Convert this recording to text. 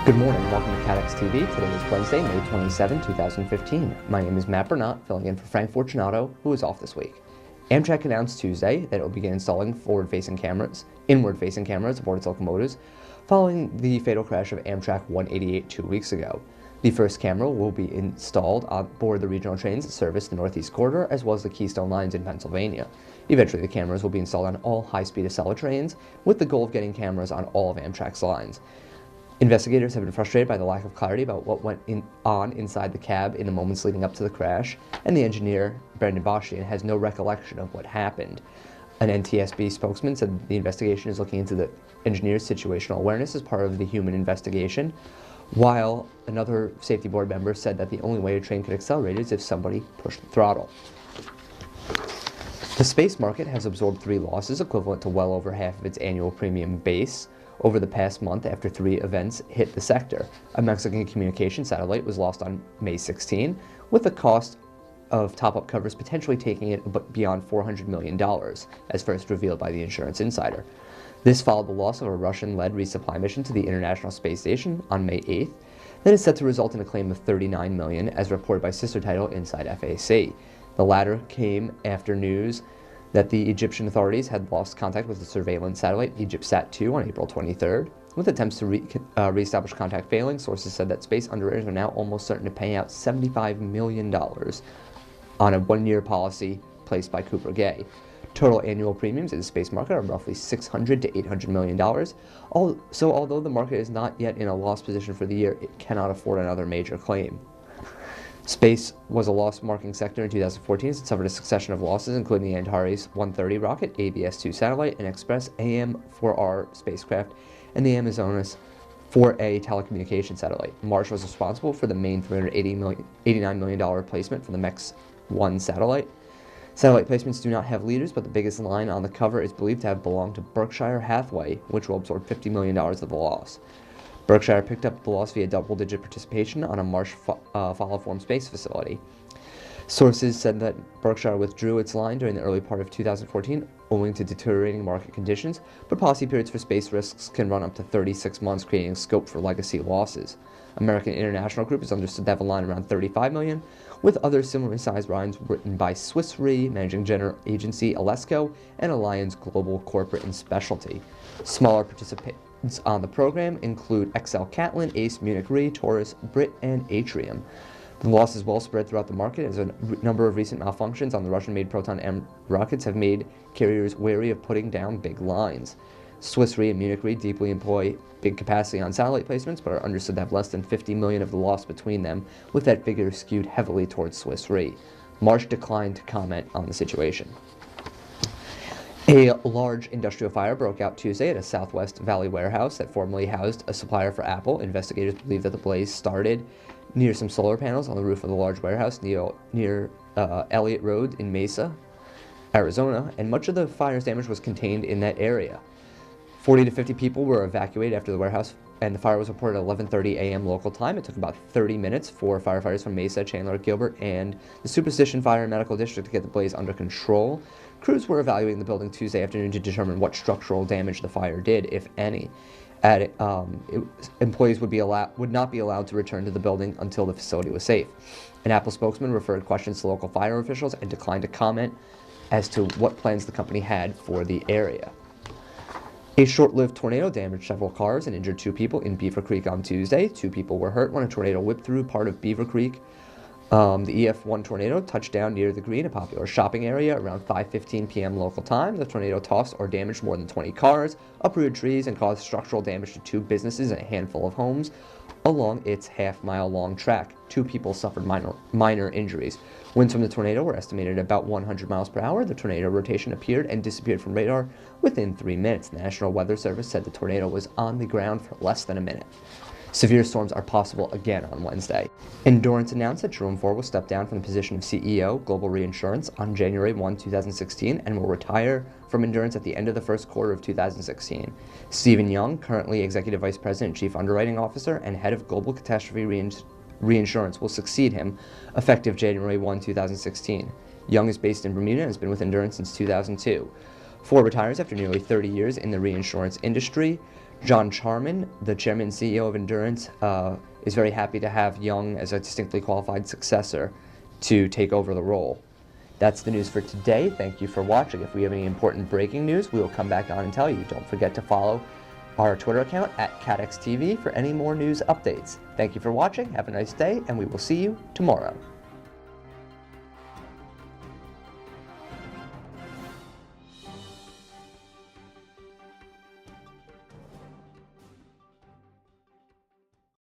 Good morning, welcome to Catex TV. Today is Wednesday, May 27, 2015. My name is Matt Bernat, filling in for Frank Fortunato, who is off this week. Amtrak announced Tuesday that it will begin installing inward-facing cameras aboard its locomotives, following the fatal crash of Amtrak 188 2 weeks ago. The first camera will be installed on board the regional trains that service the Northeast Corridor, as well as the Keystone lines in Pennsylvania. Eventually, the cameras will be installed on all high-speed Acela trains, with the goal of getting cameras on all of Amtrak's lines. Investigators have been frustrated by the lack of clarity about what went on inside the cab in the moments leading up to the crash, and the engineer, Brendan Boschian, has no recollection of what happened. An NTSB spokesman said the investigation is looking into the engineer's situational awareness as part of the human investigation, while another safety board member said that the only way a train could accelerate is if somebody pushed the throttle. The space market has absorbed 3 losses, equivalent to well over half of its annual premium base, over the past month after 3 events hit the sector. A Mexican communication satellite was lost on May 16, with the cost of top-up covers potentially taking it beyond $400 million, as first revealed by the Insurance Insider. This followed the loss of a Russian-led resupply mission to the International Space Station on May 8th, that is set to result in a claim of $39 million, as reported by sister title Inside FAC. The latter came after news that the Egyptian authorities had lost contact with the surveillance satellite EgyptSat-2 on April 23rd. With attempts to reestablish contact failing, sources said that space underwriters are now almost certain to pay out $75 million on a 1-year policy placed by Cooper Gay. Total annual premiums in the space market are roughly $600 to $800 million. So although the market is not yet in a loss position for the year, it cannot afford another major claim. Space was a loss-marking sector in 2014 as it suffered a succession of losses, including the Antares 130 rocket, ABS-2 satellite, an Express AM-4R spacecraft, and the Amazonas 4A telecommunication satellite. Marsh was responsible for the main $389 million placement for the MEX-1 satellite. Satellite placements do not have leaders, but the biggest line on the cover is believed to have belonged to Berkshire Hathaway, which will absorb $50 million of the loss. Berkshire picked up the loss via double-digit participation on a Marsh follow-form space facility. Sources said that Berkshire withdrew its line during the early part of 2014 owing to deteriorating market conditions, but policy periods for space risks can run up to 36 months, creating scope for legacy losses. American International Group is understood to have a line around $35 million, with other similarly sized lines written by Swiss Re, Managing General Agency Alesco, and Allianz Global Corporate and Specialty. Smaller participants on the program include XL Catlin, Ace, Munich Re, Taurus, Brit, and Atrium. The loss is well spread throughout the market, as a number of recent malfunctions on the Russian-made Proton M rockets have made carriers wary of putting down big lines. Swiss Re and Munich Re deeply employ big capacity on satellite placements, but are understood to have less than $50 million of the loss between them, with that figure skewed heavily towards Swiss Re. Marsh declined to comment on the situation. A large industrial fire broke out Tuesday at a Southwest Valley warehouse that formerly housed a supplier for Apple. Investigators believe that the blaze started near some solar panels on the roof of the large warehouse near Elliott Road in Mesa, Arizona, and much of the fire's damage was contained in that area. 40 to 50 people were evacuated after the warehouse, and the fire was reported at 11:30 a.m. local time. It took about 30 minutes for firefighters from Mesa, Chandler, Gilbert, and the Superstition Fire and Medical District to get the blaze under control. Crews were evaluating the building Tuesday afternoon to determine what structural damage the fire did, if any. Employees would not be allowed to return to the building until the facility was safe. An Apple spokesman referred questions to local fire officials and declined to comment as to what plans the company had for the area. A short-lived tornado damaged several cars and injured 2 people in Beaver Creek on Tuesday. 2 people were hurt when a tornado whipped through part of Beaver Creek. The EF1 tornado touched down near the Green, a popular shopping area, around 5:15 p.m. local time. The tornado tossed or damaged more than 20 cars, uprooted trees, and caused structural damage to 2 businesses and a handful of homes along its half-mile-long track. 2 people suffered minor injuries. Winds from the tornado were estimated at about 100 miles per hour. The tornado rotation appeared and disappeared from radar within 3 minutes. The National Weather Service said the tornado was on the ground for less than a minute. Severe storms are possible again on Wednesday. Endurance announced that Jerome Faure will step down from the position of CEO, Global Reinsurance, on January 1, 2016, and will retire from Endurance at the end of the first quarter of 2016. Stephen Young, currently Executive Vice President, Chief Underwriting Officer, and Head of Global Catastrophe Reinsurance, will succeed him, effective January 1, 2016. Young is based in Bermuda and has been with Endurance since 2002. Faure retires after nearly 30 years in the reinsurance industry. John Charman, the chairman and CEO of Endurance, is very happy to have Young as a distinctly qualified successor to take over the role. That's the news for today. Thank you for watching. If we have any important breaking news, we will come back on and tell you. Don't forget to follow our Twitter account at Catex TV for any more news updates. Thank you for watching. Have a nice day, and we will see you tomorrow.